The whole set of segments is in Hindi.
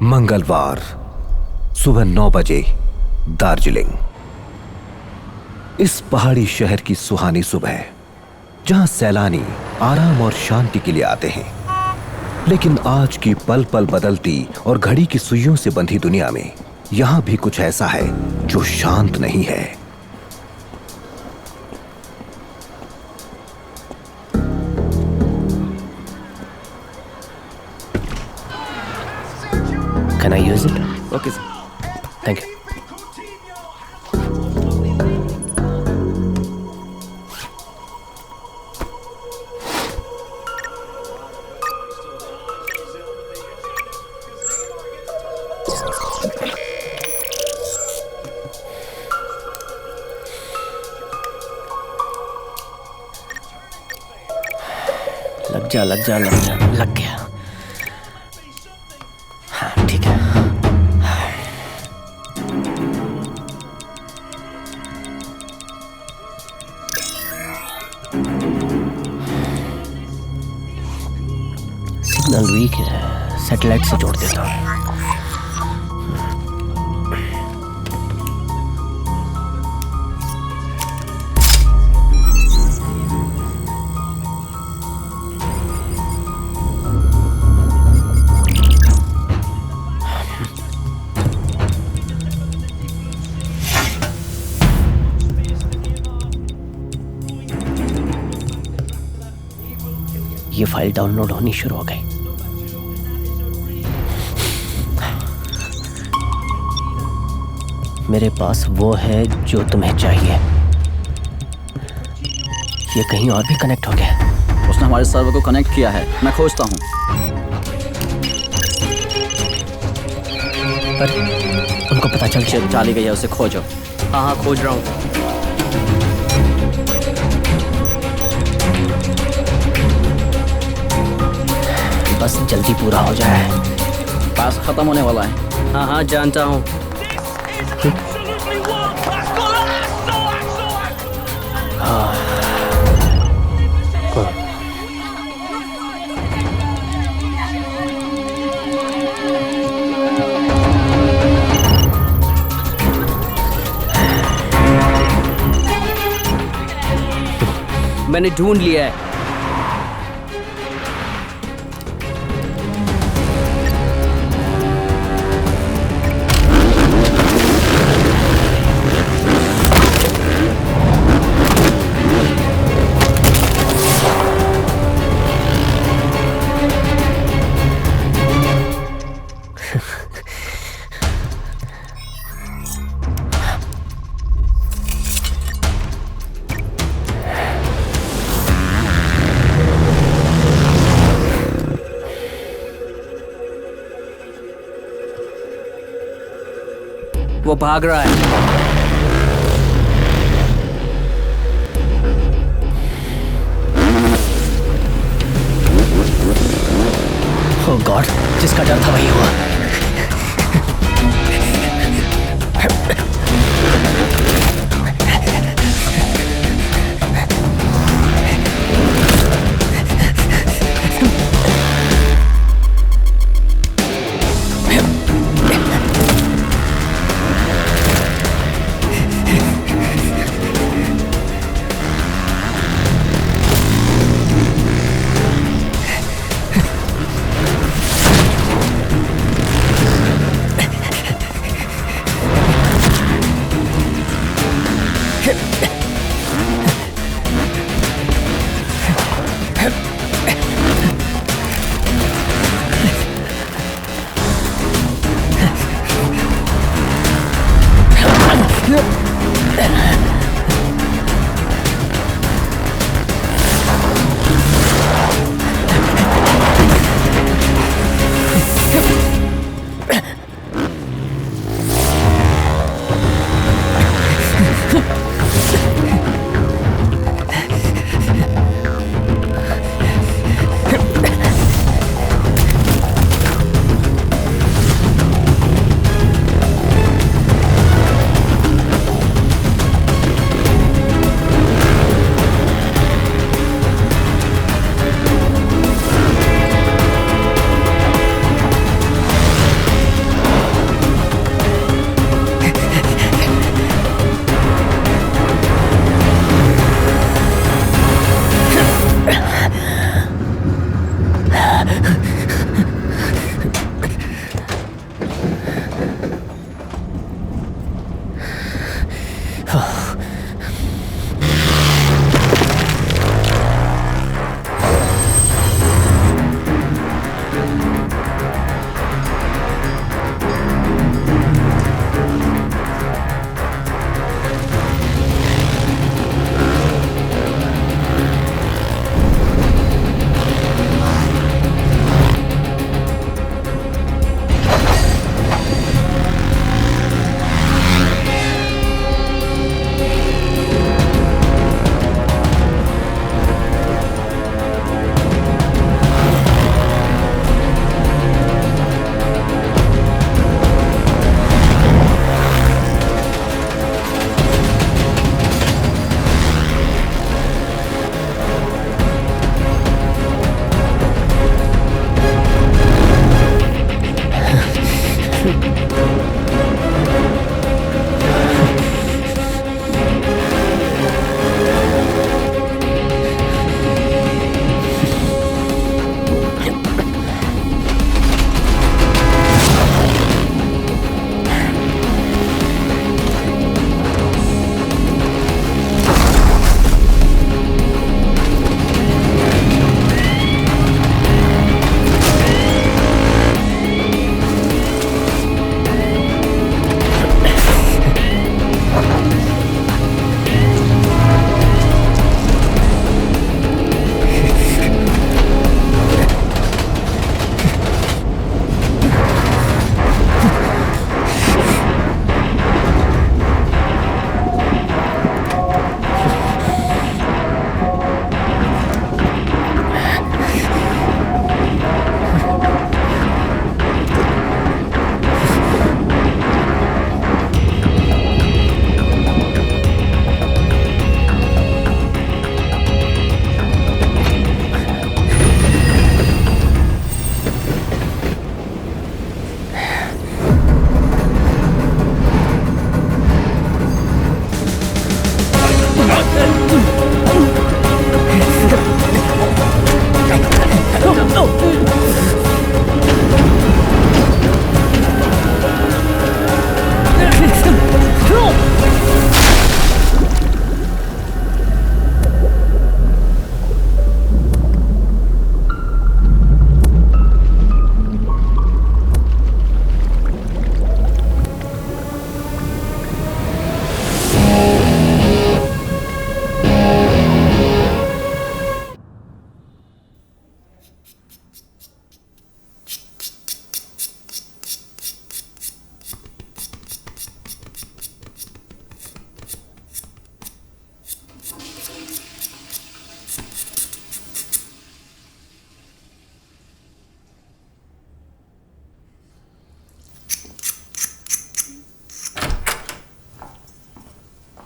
मंगलवार सुबह 9 बजे दार्जिलिंग। इस पहाड़ी शहर की सुहानी सुबह, जहां सैलानी आराम और शांति के लिए आते हैं। लेकिन आज की पल पल बदलती और घड़ी की सुइयों से बंधी दुनिया में यहां भी कुछ ऐसा है जो शांत नहीं है। Can I use it? Okay, sir. Thank you. लग गया। हाँ, ठीक है। सिग्नल वीक है, सैटेलाइट से जोड़ देता हूँ। ये फाइल डाउनलोड होनी शुरू हो गई। मेरे पास वो है जो तुम्हें चाहिए। ये कहीं और भी कनेक्ट हो गया। उसने हमारे सर्वर को कनेक्ट किया है, मैं खोजता हूँ। पर उनको पता चल गया। चली गई है, उसे खोजो। हाँ, खोज रहा हूँ। बस जल्दी पूरा हो जाए। पास खत्म होने वाला है। हाँ, जानता हूँ। मैंने ढूंढ लिया है। वो भाग रहा है। ओह गॉड, जिसका डर था वही हुआ।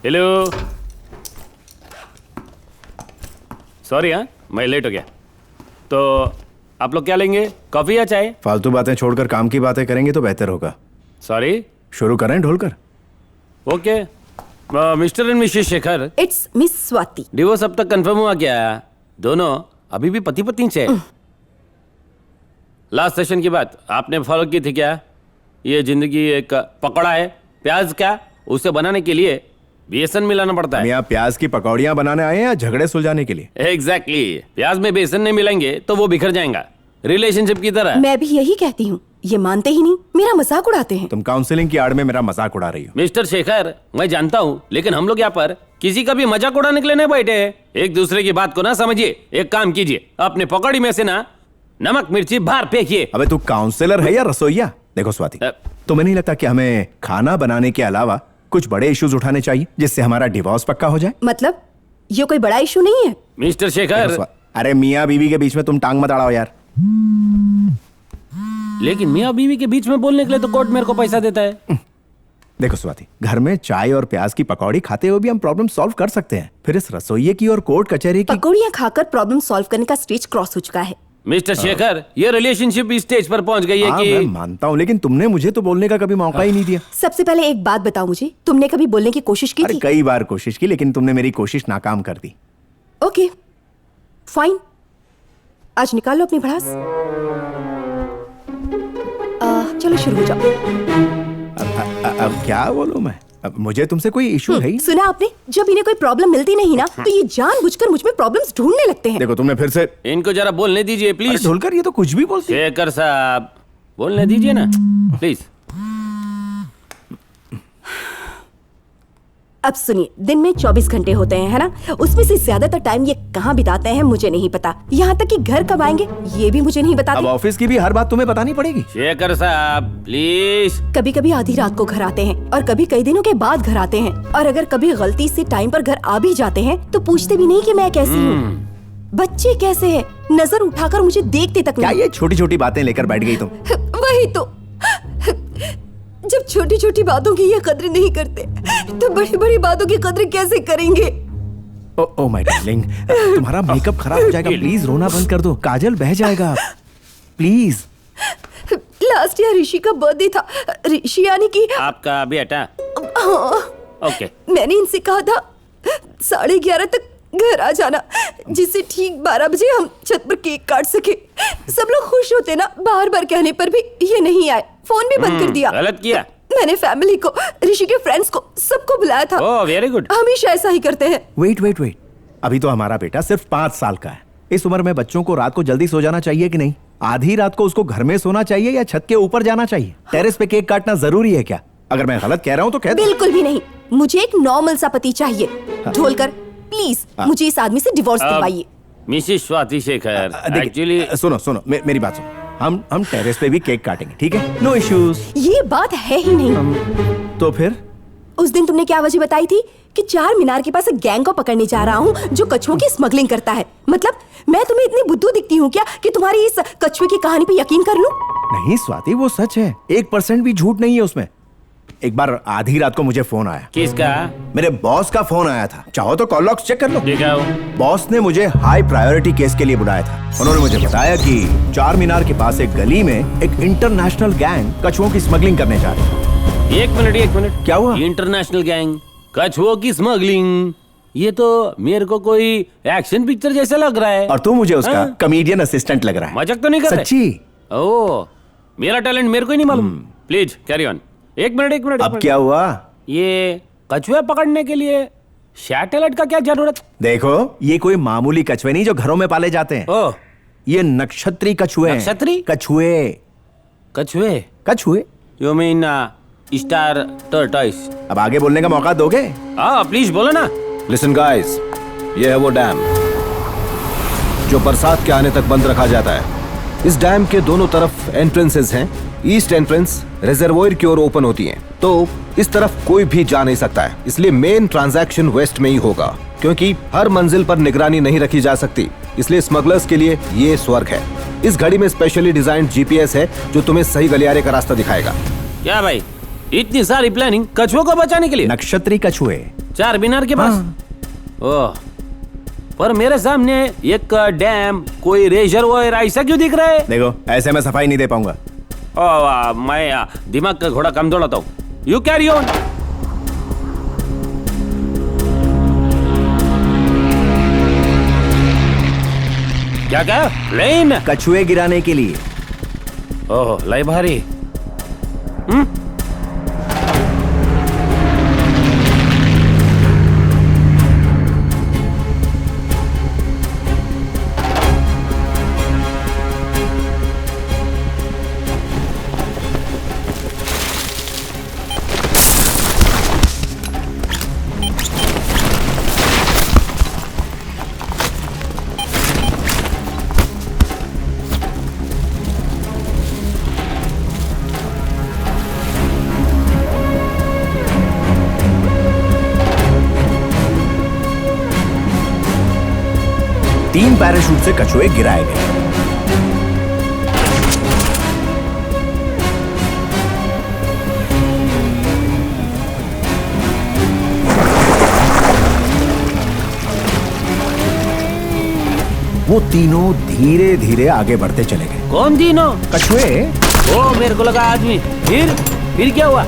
हेलो, सॉरी हाँ, मैं लेट हो गया। तो आप लोग क्या लेंगे, कॉफी या चाय? फालतू बातें छोड़कर काम की बातें करेंगे तो बेहतर होगा। सॉरी। शुरू करें ढोलकर। Okay, mister and missus Shekhar, it's miss Swati. Divorce अब तक कंफर्म हुआ क्या? दोनों अभी भी पति पत्नी से? लास्ट सेशन की बात आपने फॉलो की थी क्या? ये जिंदगी एक पकौड़ा है, प्याज क्या उसे बनाने के लिए बेसन मिलाना पड़ता है। यहाँ प्याज की पकौड़ियाँ बनाने आए हैं या झगड़े सुलझाने के लिए? एग्जैक्टली, प्याज में बेसन नहीं मिलाएंगे तो वो बिखर जाएगा, रिलेशनशिप की तरह। मैं भी यही कहती हूँ, ये मानते ही नहीं, मेरा मजाक उड़ाते हैं। तुम काउंसलिंग की आड़ में मेरा मजाक उड़ा रही हो। मिस्टर शेखर, मैं जानता हूँ, लेकिन हम लोग यहाँ पर किसी का भी मजाक उड़ाने के लिए नहीं बैठे हैं। एक दूसरे की बात को ना समझिए। एक काम कीजिए, अपने पकौड़ी में से ना नमक मिर्ची बाहर फेंकिए। अबे तू काउंसलर है या रसोईया? देखो स्वाति, तुम्हें नहीं लगता कि हमें खाना बनाने के अलावा कुछ बड़े इश्यूज उठाने चाहिए जिससे हमारा डिवोर्स पक्का हो जाए? मतलब ये कोई बड़ा इशू नहीं है। मिस्टर शेखर, अरे मियाँ बीवी के बीच में तुम टांग मत अड़ाओ यार। लेकिन मियाँ बीवी के बीच में बोलने के लिए तो कोर्ट मेरे को पैसा देता है। देखो स्वाति, घर में चाय और प्याज की पकौड़ी खाते हुए भी हम प्रॉब्लम सॉल्व कर सकते हैं। फिर इस रसोइये की और कोर्ट कचहरी की पकौड़ियाँ खाकर प्रॉब्लम सॉल्व करने का स्टेज क्रॉस हो चुका है। मिस्टर शेखर, ये रिलेशनशिप इस स्टेज पर पहुंच गई है हाँ, कि मैं मानता हूँ, लेकिन तुमने मुझे तो बोलने का कभी मौका ही नहीं दिया। सबसे पहले एक बात बताओ मुझे, तुमने कभी बोलने की कोशिश की अरे थी? कई बार कोशिश की, लेकिन तुमने मेरी कोशिश नाकाम कर दी। ओके फाइन, आज निकाल लो अपनी भड़ास। चलो शुरू हो जाओ। अब क्या बोलूं मैं? अब मुझे तुमसे कोई इशू है ही? सुना आपने, जब इन्हें कोई प्रॉब्लम मिलती नहीं ना तो ये जानबूझकर मुझ में प्रॉब्लम्स ढूंढने लगते हैं। देखो तुमने फिर से इनको जरा बोलने दीजिए अरे प्लीज। ढोलकर, ये तो कुछ भी बोलती है। शेखर साहब, बोलने दीजिए ना प्लीज। अब सुनिए, दिन में 24 घंटे होते हैं, है ना? उसमें से ज्यादातर टाइम ये कहाँ बिताते हैं मुझे नहीं पता। यहाँ तक कि घर कब आएंगे ये भी मुझे नहीं अब बताते। ऑफिस की भी हर बात तुम्हें बतानी पड़ेगी। शेखर साहब प्लीज। कभी कभी आधी रात को घर आते हैं और कभी कई दिनों के बाद घर आते हैं, और अगर कभी गलती से टाइम पर घर आ भी जाते हैं तो पूछते भी नहीं कि मैं कैसी हूँ। बच्चे कैसे हैं, नजर उठाकर मुझे देखते तक क्या नहीं। ये छोटी छोटी बातें लेकर बैठ गई तुम? वही तो, जब छोटी छोटी बातों की ये कद्र नहीं करते तो बड़ी बड़ी बातों की कद्र कैसे करेंगे? ओ माय डार्लिंग, तुम्हारा मेकअप खराब हो जाएगा, प्लीज रोना बंद कर दो, काजल बह जाएगा प्लीज। लास्ट ईयर ऋषि का बर्थडे था। ऋषि यानी कि आपका बेटा? हाँ, ओके। मैंने इनसे कहा था 11:30 तक घर आ जाना, जिससे ठीक 12 बजे हम छत पर केक काट सके। सब लोग खुश होते ना, बार बार कहने पर भी ये नहीं आए, फोन भी बंद कर दिया। गलत किया। मैंने फैमिली को, ऋषि के फ्रेंड्स को, सबको बुलाया था। Oh very good. हमेशा ऐसा ही करते हैं। वेट, अभी तो हमारा बेटा सिर्फ 5 साल का है। इस उम्र में बच्चों को रात को जल्दी सो जाना चाहिए कि नहीं? आधी रात को उसको घर में सोना चाहिए या छत के ऊपर जाना चाहिए? टेरेस पे केक काटना जरूरी है क्या? अगर मैं गलत कह रहा हूँ तो कह दो। बिल्कुल भी नहीं, मुझे एक नॉर्मल सा पति चाहिए। ढोलकर प्लीज मुझे इस आदमी से डिवोर्स दिलवाइए। मिसेस स्वाति शेखर, एक्चुअली सुनो मेरी बात सुनो। हम टेरेस पे भी केक काटेंगे, ठीक है? No issues. ये बात है ही नहीं। तो फिर उस दिन तुमने क्या वजह बताई थी कि 4 मीनार के पास एक गैंग को पकड़ने जा रहा हूँ जो कछुओं की स्मगलिंग करता है? मतलब मैं तुम्हें इतनी बुद्धू दिखती हूँ क्या कि तुम्हारी इस कछुए की कहानी पे यकीन कर लूं? नहीं स्वाति, वो सच है, 1% भी झूठ नहीं है उसमें। एक बार आधी रात को मुझे फोन आया। किसका? मेरे बॉस का फोन आया था, चाहो तो कॉल लॉग्स चेक कर लो। दिखाओ। बॉस ने मुझे हाई प्रायोरिटी केस के लिए बुलाया था। उन्होंने मुझे बताया कि 4 मीनार के पास एक गली में एक इंटरनेशनल गैंग कछुओं की स्मगलिंग करने जा रही है। एक मिनट। क्या हुआ? इंटरनेशनल गैंग, कछुओं की स्मगलिंग, ये तो मेरे को कोई एक्शन पिक्चर जैसा लग रहा है। और तू मुझे उसका हाँ? कॉमेडियन असिस्टेंट लग रहा है। मजाक तो नहीं कर रहे? सच्ची? ओह, मेरा टैलेंट मेरे को ही नहीं मालूम। Please carry on. एक मिनट। अब क्या हुआ? ये कछुए पकड़ने के लिए सैटेलाइट का क्या जरूरत? देखो, ये कोई मामूली कछुए नहीं जो घरों में पाले जाते हैं। ओह, ये नक्षत्री कछुए हैं। नक्षत्री? कछुए? You mean star tortoise? अब आगे बोलने का मौका दोगे? हाँ प्लीज बोलो ना। लिसन गाइस, ये है वो डैम जो बरसात के आने तक बंद रखा जाता है। इस डैम के दोनों तरफ एंट्रेंसेस हैं। ईस्ट एंट्रेंस रिजर्वोयर की ओर ओपन होती है, तो इस तरफ कोई भी जा नहीं सकता है। इसलिए मेन ट्रांजैक्शन वेस्ट में ही होगा, क्योंकि हर मंजिल पर निगरानी नहीं रखी जा सकती। इसलिए स्मगलर्स के लिए ये स्वर्ग है। इस घड़ी में स्पेशली डिजाइन्ड जीपीएस है जो तुम्हें सही गलियारे का रास्ता दिखाएगा। क्या भाई, इतनी सारी प्लानिंग कछुओं को बचाने के लिए? नक्षत्री कछुए। चार मीनार के पास? ओह, पर मेरे सामने एक डैम, कोई रिजर्वायर ऐसा क्यों दिख रहा है? देखो, ऐसे मैं सफाई नहीं दे पाऊंगा। ओह, मैं दिमाग का घोड़ा कम दौड़ाता हूँ। You carry on. क्या क्या? प्लेन? कछुए गिराने के लिए। ओह, लाई भारी। तीन पैराशूट से कछुए गिराए गए। वो तीनों धीरे धीरे आगे बढ़ते चले गए। कौन तीनों? कछुए। ओ, मेरे को लगा आदमी। फिर क्या हुआ?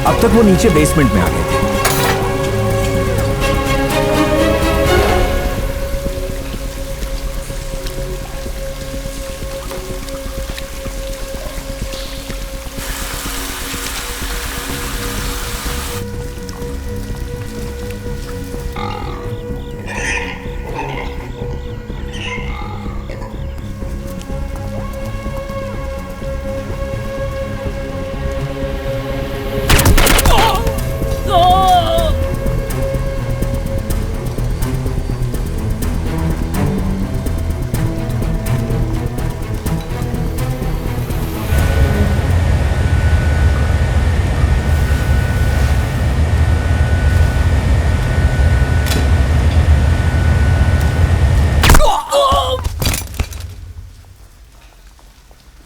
अब तक वो नीचे बेसमेंट में आ गए थे।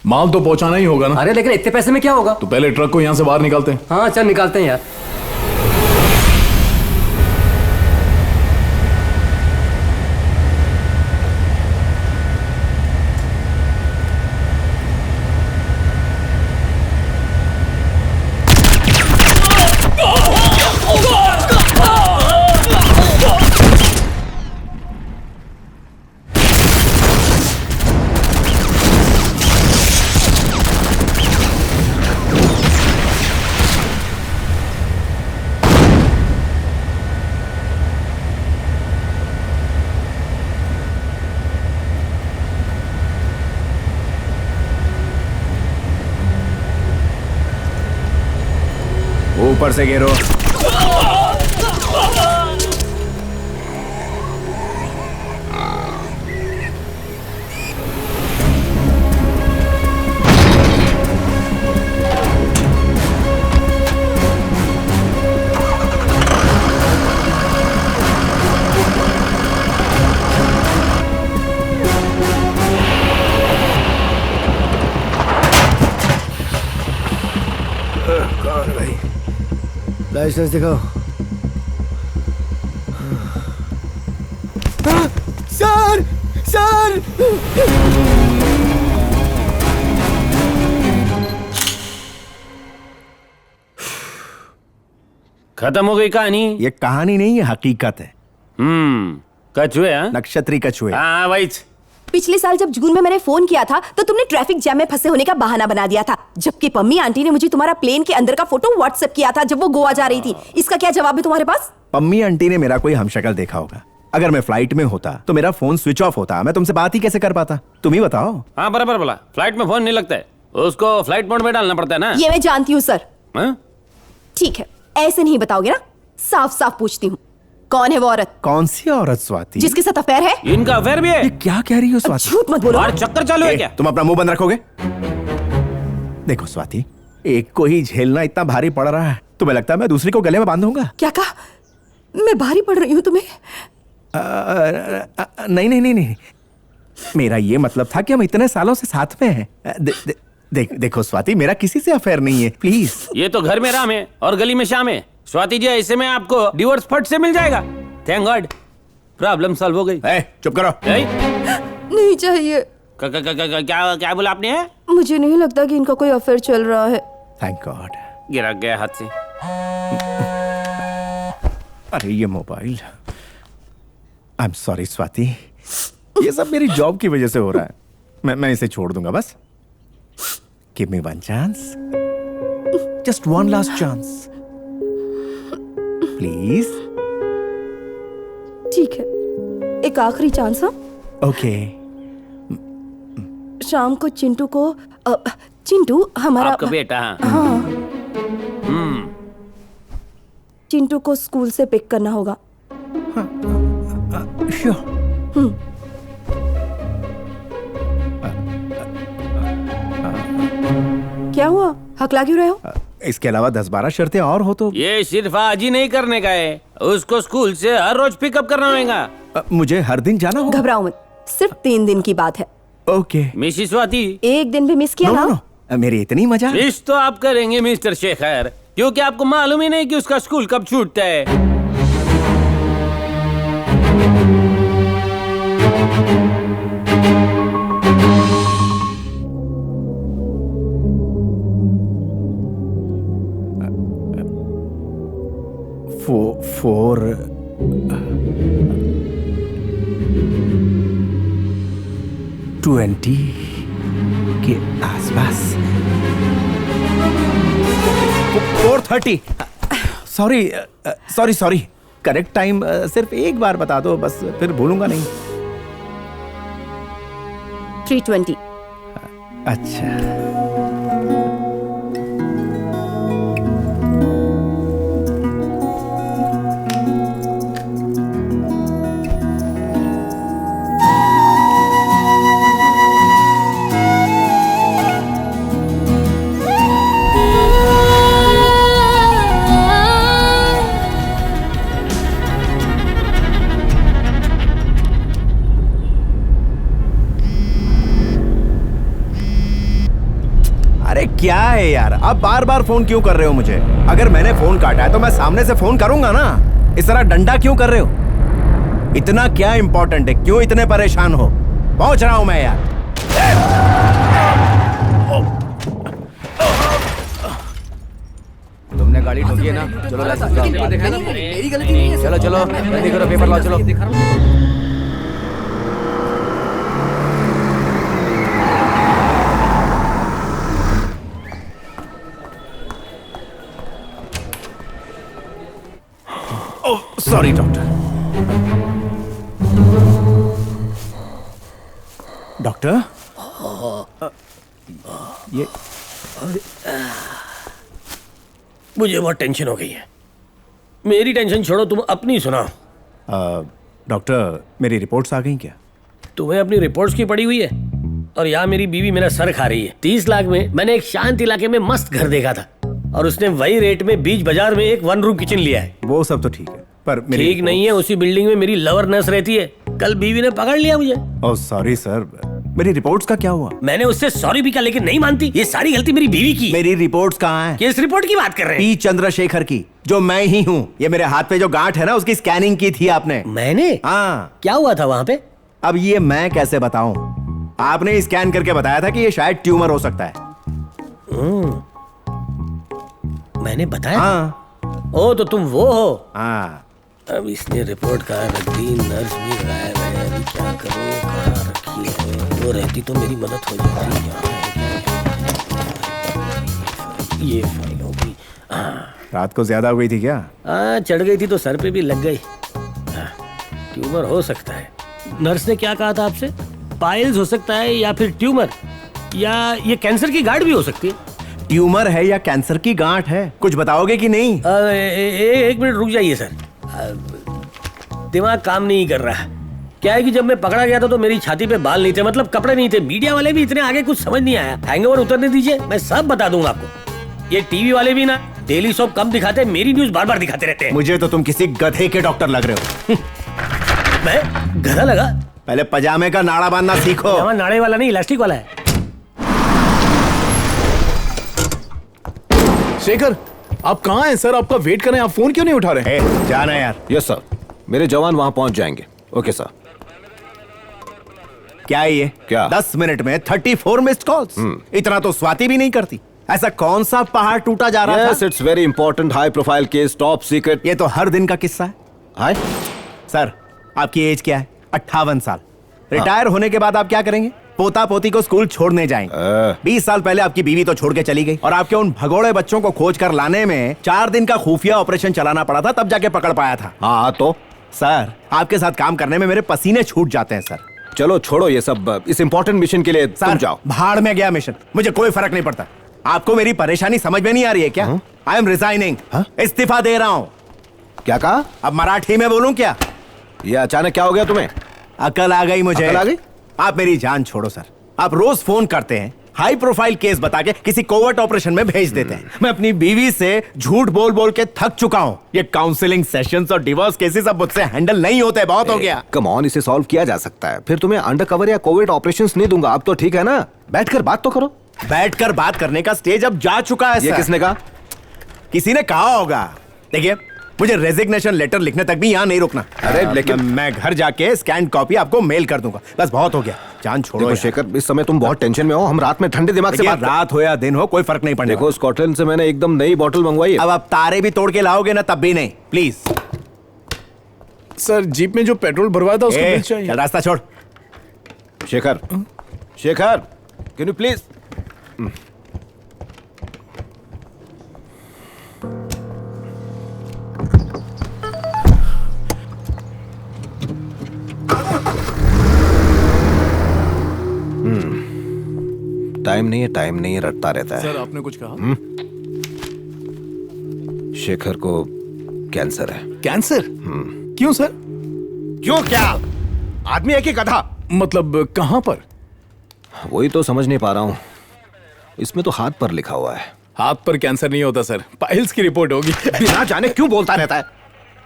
माल तो पहुंचाना ही होगा ना। अरे लेकिन इतने पैसे में क्या होगा? तो पहले ट्रक को यहाँ से बाहर निकालते हैं। हाँ चल निकालते हैं यार। ऊपर से घेरो। लाइसेंस दिखाओ। सर सर खत्म हो गई कहानी? ये कहानी नहीं, ये हकीकत है। कछुए? हाँ, नक्षत्री कछुए। हाँ वही। पिछले साल जब जून में मैंने फोन किया था तो तुमने ट्रैफिक जैम में फंसे होने का बहाना बना दिया था, जबकि पम्मी आंटी ने मुझे तुम्हारा प्लेन के अंदर का फोटो व्हाट्सएप किया था जब वो गोवा जा रही थी। इसका क्या जवाब है तुम्हारे पास? पम्मी आंटी ने मेरा कोई हमशक्ल देखा होगा। अगर मैं फ्लाइट में होता तो मेरा फोन स्विच ऑफ होता, मैं तुमसे बात ही कैसे कर पाता? तुम ही बताओ। हाँ बराबर बोला, फ्लाइट में फोन नहीं लगता है। उसको फ्लाइट मोड में डालना पड़ता है ना। ये मैं जानती हूँ सर। हाँ? ठीक है, ऐसे नहीं बताओगे ना, साफ साफ पूछती हूँ, कौन है वो औरत कौन सी औरत स्वाति? जिसके साथ अफेयर है? इनका अफेयर भी है। ये क्या कह रही हो स्वाति? झूठ मत बोलो। और चक्कर चालू है क्या? तुम अपना मुंह बंद रखोगे? देखो स्वाति, एक को ही झेलना इतना भारी पड़ रहा है, तुम्हें लगता है मैं दूसरी को गले में बांधूंगा? क्या कहा? मैं भारी पड़ रही हूँ तुम्हें? नहीं नहीं नहीं नहीं, मेरा ये मतलब था कि हम इतने सालों से साथ में हैं। देखो स्वाति, मेरा किसी से अफेयर नहीं है, प्लीज। ये तो घर में राम है और गली में शाम है। स्वाति जी, ऐसे में आपको डिवोर्स फट से मिल जाएगा। थैंक गॉड, प्रॉब्लम सॉल्व हो गई। चुप करो। नहीं चाहिए। क्या क्या बोला आपने? मुझे नहीं लगता कि इनका कोई अफेयर चल रहा है। Thank God. गिरा गया हाथ से। अरे ये mobile. I am sorry Swati, ये सब मेरी जॉब की वजह से हो रहा है। मैं इसे छोड़ दूंगा बस। Give me one chance, just one last chance please. ठीक है, एक आखिरी चांस। हाँ, ओके। शाम को चिंटू हमारा आपका बेटा? हाँ, चिंटू को स्कूल से पिक करना होगा। श्योर। क्या हुआ, हकला क्यों रहे हो? इसके अलावा 10-12 शर्तें और हो तो। ये सिर्फ आज ही नहीं करने का है, उसको स्कूल से हर रोज पिकअप करना होगा। मुझे हर दिन जाना होगा? घबराओ मत, सिर्फ 3 दिन की बात है। ओके। मिसिस स्वाति, एक दिन भी मिस किया नो ना? नो, मेरी इतनी मजा। मिस तो आप करेंगे मिस्टर शेखर, क्योंकि आपको मालूम ही नहीं कि उसका स्कूल कब छूटता है। फोर 20 के आसपास। 4:30। सॉरी, करेक्ट टाइम सिर्फ एक बार बता दो बस, फिर भूलूंगा नहीं। 3:20। अच्छा। क्या है यार, आप बार बार फोन क्यों कर रहे हो मुझे? अगर मैंने फोन काटा है तो मैं सामने से फोन करूंगा ना। इस तरह डंडा क्यों कर रहे हो? इतना क्या इंपॉर्टेंट है, क्यों इतने परेशान हो? पहुंच रहा हूं मैं यार। तुमने गाड़ी ठोकी है ना? चलो मेरी गलती नहीं है। चलो चलो जल्दी करो, पेपर लाओ, चलो। Sorry doctor. डॉक्टर, ये मुझे बहुत टेंशन हो गई है। मेरी टेंशन छोड़ो, तुम अपनी सुनाओ। डॉक्टर, मेरी रिपोर्ट्स आ गई क्या? तुम्हें अपनी रिपोर्ट्स की पड़ी हुई है, और यहाँ मेरी बीवी मेरा सर खा रही है। 30 लाख में मैंने एक शांत इलाके में मस्त घर देखा था, और उसने वही रेट में बीच बाजार में एक 1 रूम किचन लिया है। वो सब तो ठीक है, पर मेरी ठीक नहीं है, उसी बिल्डिंग में मेरी लवर नर्स रहती है। कल बीवी ने पकड़ लिया मुझे। ओह सॉरी सर, मेरी रिपोर्ट्स का क्या हुआ? मैंने उससे सॉरी भी कहा, लेकिन नहीं मानती। ये सारी गलती मेरी बीवी की। मेरी रिपोर्ट्स कहाँ हैं? किस रिपोर्ट की बात कर रहे हैं? पी चंद्रशेखर की, जो मैं ही हूँ। ये मेरे हाथ पे जो गांठ है ना, उसकी स्कैनिंग की थी आपने। मैंने? हाँ। क्या हुआ था वहाँ पे? अब ये मैं कैसे बताऊं? आपने स्कैन करके बताया था कि ये शायद ट्यूमर हो सकता है। मैंने बताया? हाँ। ओ, तो तुम वो हो? हाँ। अब इसने रिपोर्ट कहाँ रख दी, नर्स भी गायब है। अभी क्या करूँ, कहाँ रखी है? वो रहती तो मेरी मदद हो जाती। ये फाइल होगी। रात को ज्यादा हो गई थी क्या? हाँ, चढ़ गई थी तो सर पे भी लग गई। ट्यूमर हो सकता है। नर्स ने क्या कहा था आपसे? पाइल्स हो सकता है या फिर ट्यूमर? या ये कैंसर की गांठ भी हो सकती है। ट्यूमर है या कैंसर की गांठ है, कुछ बताओगे कि नहीं? एक मिनट रुक जाइए सर, दिमाग काम नहीं कर रहा। क्या है कि जब मैं पकड़ा गया था तो मेरी छाती पे बाल नहीं थे, मतलब कपड़े नहीं थे। मीडिया वाले भी इतने आगे कुछ समझ नहीं आया। हैंगओवर उतरने दीजिए, मैं सब बता दूंगा आपको। ये टीवी वाले भी ना डेली सोप कम दिखाते, मेरी न्यूज बार बार दिखाते रहते हैं। मुझे तो तुम किसी गधे के डॉक्टर लग रहे हो। मैं गधा लगा? पहले पजामे का नाड़ा बांधना सीखो। पजामा नाड़े वाला नहीं, इलास्टिक वाला है। शेखर, आप कहाँ हैं सर? आपका वेट कर रहे हैं, आप फोन क्यों नहीं उठा रहे? जाना यार। यस सर, मेरे जवान वहां पहुंच जाएंगे। Okay sir. क्या है ये? क्या? 10 मिनट में 34 मिस्ड कॉल्स। इतना तो स्वाति भी नहीं करती। ऐसा कौन सा पहाड़ टूटा जा रहा yes, it's very important, high profile case, top secret. ये तो हर दिन का किस्सा है। हाय सर, आपकी एज क्या है? 58 साल। रिटायर होने के बाद आप क्या करेंगे? पोता पोती को स्कूल छोड़ने जाएंगे। 20 साल पहले आपकी बीवी तो छोड़ के चली गई और आपके उन भगोड़े बच्चों को खोज कर लाने में 4 दिन का खुफिया ऑपरेशन चलाना पड़ा था, तब जाके पकड़ पाया था। हाँ तो सर, आपके साथ काम करने में मेरे पसीने छूट जाते हैं सर। चलो छोड़ो ये सब, इस इंपॉर्टेंट मिशन के लिए तुम जाओ। भाड़ में गया मिशन, मुझे कोई फर्क नहीं पड़ता। आपको मेरी परेशानी समझ में नहीं आ रही है क्या? आई एम रिजाइनिंग, इस्तीफा दे रहा हूँ। क्या कहा? अब मराठी में बोलूं क्या? ये अचानक क्या हो गया तुम्हें? अकल आ गई मुझे। अकल आ गई? आप मेरी जान छोड़ो सर। आप रोज फोन करते हैं, हाई प्रोफाइल केस बता के किसी कोवर्ट ऑपरेशन में भेज देते हैं। मैं अपनी बीवी से झूठ बोल बोल के थक चुका हूँ। ये काउंसलिंग सेशंस और डिवोर्स केसेस अब मुझसे हैंडल नहीं होते, बहुत हो गया। कम ऑन, इसे सॉल्व किया जा सकता है। फिर तुम्हें अंडरकवर या कोविड ऑपरेशंस नहीं दूंगा। अब तो ठीक है ना, बैठकर बात तो करो। बैठकर बात करने का स्टेज अब जा चुका है ये सर। किसने कहा? किसी ने कहा होगा। देखिए, मुझे रेजिग्नेशन लेटर लिखने तक भी यहाँ नहीं रुकना। अरे लेकिन मैं घर जाके स्कैन कॉपी आपको मेल कर दूंगा। बस बहुत हो गया, जान छोड़ो देखो यार। शेखर, इस समय तुम बहुत टेंशन में हो। हम रात में ठंडे दिमाग से देखिए, बात रात हो या दिन हो, कोई फर्क नहीं पड़ने देखो स्कॉटलैंड से मैंने एकदम नई बोतल मंगवाई है। अब आप तारे भी तोड़ के लाओगे ना, तब भी नहीं, प्लीज। सर, जीप में जो पेट्रोल भरवाया था उसका बिल चाहिए। चल, रास्ता छोड़। Shekhar, Shekhar, can you please? Time नहीं है, रटता रहता है। सर, आपने कुछ कहा? शेखर को कैंसर है। कैंसर? क्यों सर? क्यों क्या? आदमी है कि गधा? मतलब कहाँ पर? वही तो समझ नहीं पा रहा हूँ। इसमें तो हाथ पर लिखा हुआ है। हाथ पर कैंसर नहीं होता सर, पाइल्स की रिपोर्ट होगी। बिना जाने क्यों बोलता रहता है?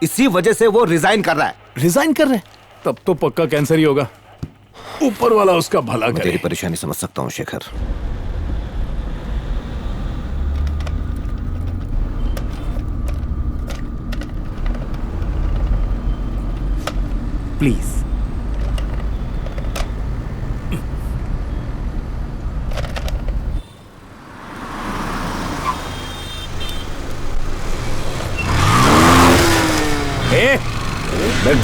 इसी वजह से वो रिजाइन कर रहा है। रिजाइन कर रहे हैं? तब तो पक्का कैंसर ही होगा। ऊपर वाला उसका भला मैं करे। तेरी परेशानी समझ सकता हूँ शेखर। प्लीज।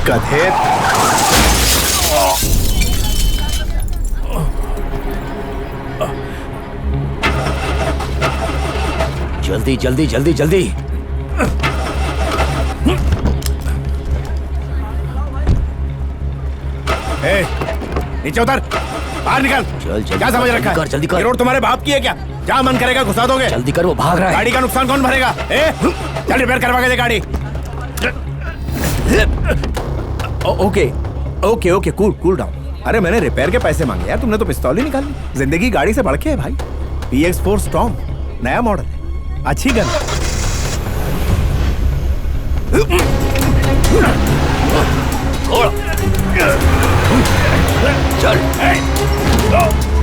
गधे। जल्दी जल्दी जल्दी जल्दी। नीचे उतर, बाहर निकल। चल क्या समझ रखा है? जल्दी कर। ये रोड तुम्हारे बाप की है क्या? जहाँ मन करेगा घुसा दोगे। जल्दी कर, वो भाग रहा है। गाड़ी का नुकसान कौन भरेगा? चल रिपेयर करवा के दे गाड़ी। Okay okay okay, cool down. अरे मैंने रिपेयर के पैसे मांगे यार, तुमने तो पिस्तौल ही निकाल ली। जिंदगी गाड़ी से बढ़ के है भाई। PX4 स्टॉर्म नया मॉडल है, अच्छी गन। चल।